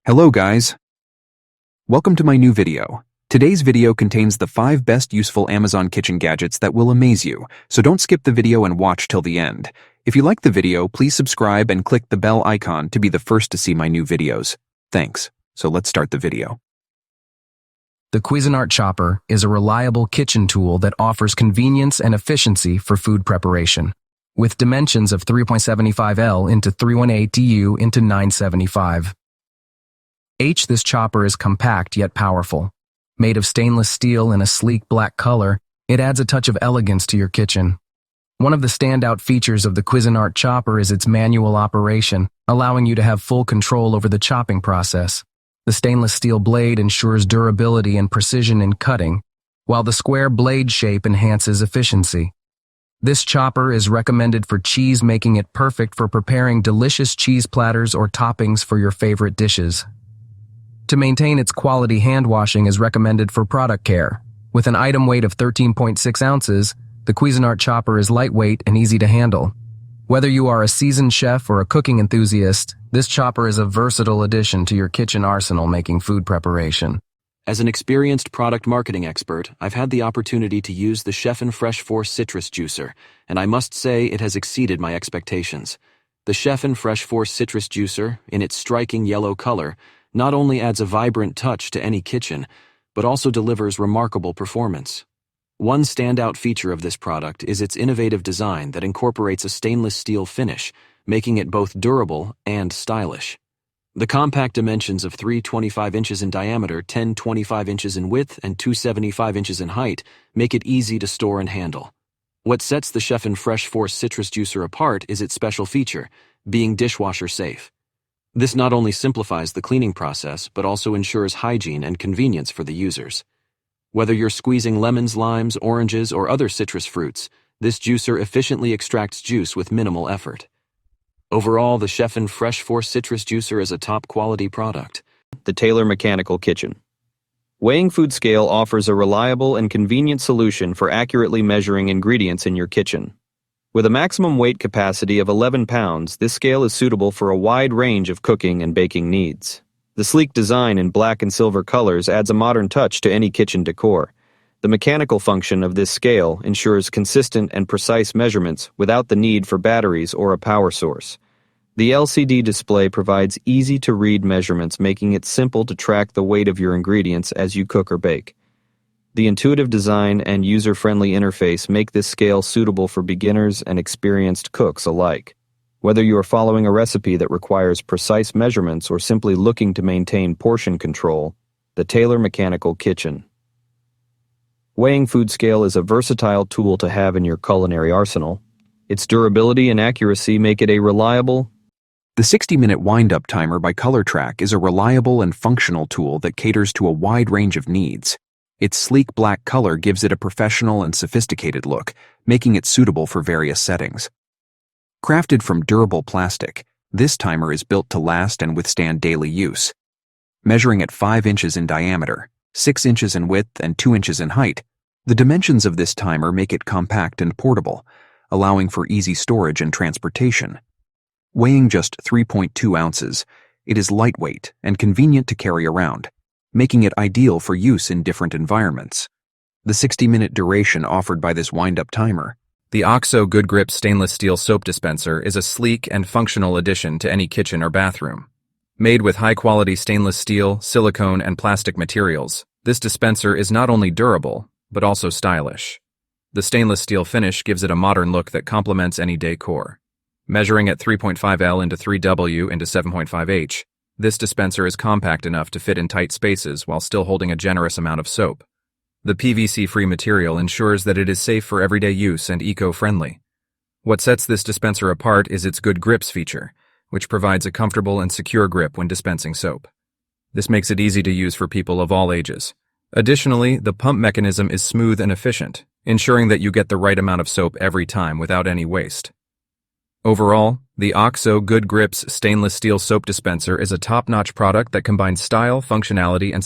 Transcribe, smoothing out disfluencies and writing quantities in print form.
Hello guys! Welcome to my new video. Today's video contains the 5 best useful Amazon kitchen gadgets that will amaze you, so don't skip the video and watch till the end. If you like the video, please subscribe and click the bell icon to be the first to see my new videos. Thanks. So let's start the video. The Cuisinart Chopper is a reliable kitchen tool that offers convenience and efficiency for food preparation. With dimensions of 3.75L into 318U into 975. This chopper is compact yet powerful. Made of stainless steel in a sleek black color, it adds a touch of elegance to your kitchen. One of the standout features of the Cuisinart Chopper is its manual operation, allowing you to have full control over the chopping process. The stainless steel blade ensures durability and precision in cutting, while the square blade shape enhances efficiency. This chopper is recommended for cheese, making it perfect for preparing delicious cheese platters or toppings for your favorite dishes. To maintain its quality, hand washing is recommended for product care. With an item weight of 13.6 ounces, the Cuisinart Chopper is lightweight and easy to handle. Whether you are a seasoned chef or a cooking enthusiast, this chopper is a versatile addition to your kitchen arsenal, making food preparation. As an experienced product marketing expert, I've had the opportunity to use the Chef Fresh Force Citrus Juicer, and I must say it has exceeded my expectations. The Chef Fresh Force Citrus Juicer, in its striking yellow color, not only adds a vibrant touch to any kitchen, but also delivers remarkable performance. One standout feature of this product is its innovative design that incorporates a stainless steel finish, making it both durable and stylish. The compact dimensions of 3.25 inches in diameter, 10.25 inches in width, and 2.75 inches in height make it easy to store and handle. What sets the Chef Fresh Force Citrus Juicer apart is its special feature, being dishwasher safe. This not only simplifies the cleaning process, but also ensures hygiene and convenience for the users. Whether you're squeezing lemons, limes, oranges, or other citrus fruits, this juicer efficiently extracts juice with minimal effort. Overall, the Chef Fresh Force Citrus Juicer is a top-quality product. The Taylor Mechanical Kitchen. Weighing Food Scale offers a reliable and convenient solution for accurately measuring ingredients in your kitchen. With a maximum weight capacity of 11 pounds, this scale is suitable for a wide range of cooking and baking needs. The sleek design in black and silver colors adds a modern touch to any kitchen decor. The mechanical function of this scale ensures consistent and precise measurements without the need for batteries or a power source. The LCD display provides easy-to-read measurements, making it simple to track the weight of your ingredients as you cook or bake. The intuitive design and user-friendly interface make this scale suitable for beginners and experienced cooks alike. Whether you are following a recipe that requires precise measurements or simply looking to maintain portion control, the Taylor Mechanical Kitchen. Weighing Food Scale is a versatile tool to have in your culinary arsenal. Its durability and accuracy make it a reliable. The 60-minute wind-up timer by ColorTrack is a reliable and functional tool that caters to a wide range of needs. Its sleek black color gives it a professional and sophisticated look, making it suitable for various settings. Crafted from durable plastic, this timer is built to last and withstand daily use. Measuring at 5 inches in diameter, 6 inches in width, and 2 inches in height, the dimensions of this timer make it compact and portable, allowing for easy storage and transportation. Weighing just 3.2 ounces, it is lightweight and convenient to carry around, making it ideal for use in different environments. The 60-minute duration offered by this wind-up timer. The OXO Good Grip Stainless Steel Soap Dispenser is a sleek and functional addition to any kitchen or bathroom. Made with high-quality stainless steel, silicone, and plastic materials, this dispenser is not only durable, but also stylish. The stainless steel finish gives it a modern look that complements any decor. Measuring at 3.5L into 3W into 7.5H, this dispenser is compact enough to fit in tight spaces while still holding a generous amount of soap. The PVC-free material ensures that it is safe for everyday use and eco-friendly. What sets this dispenser apart is its Good Grips feature, which provides a comfortable and secure grip when dispensing soap. This makes it easy to use for people of all ages. Additionally, the pump mechanism is smooth and efficient, ensuring that you get the right amount of soap every time without any waste. Overall, the OXO Good Grips Stainless Steel Soap Dispenser is a top-notch product that combines style, functionality, and